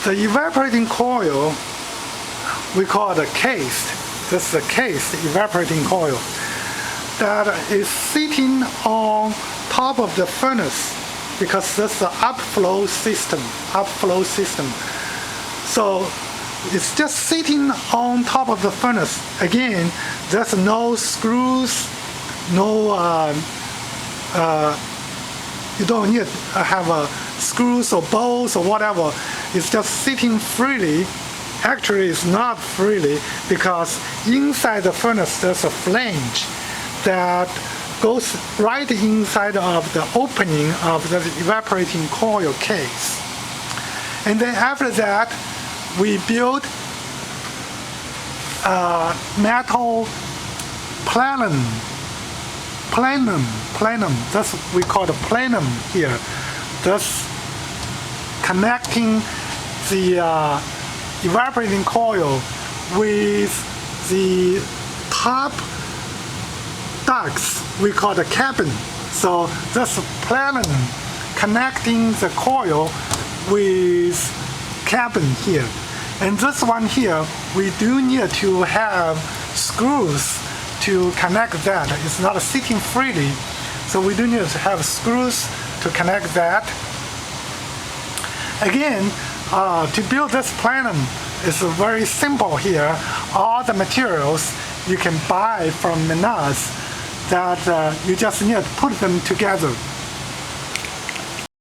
The evaporating coil, we call it a cased. This is a cased evaporating coil that is sitting on top of the furnace because this is the upflow system. So it's just sitting on top of the furnace. Again, there's no screws, no you don't need to have screws or bolts or whatever. It's just sitting freely. Actually, it's not freely because inside the furnace there's a flange that goes right inside of the opening of the evaporating coil case. And then after that, we build a metal plenum. That's what we call the plenum here. That's connecting the evaporating coil with the top ducts we call the cabin. So that's plenum connecting the coil with cabin here. And this one here, we do need to have screws to connect that. It's not sitting freely, so we do need to have screws to connect that. Again, to build this plenum is very simple here. All the materials you can buy from Menards that you just need to put them together.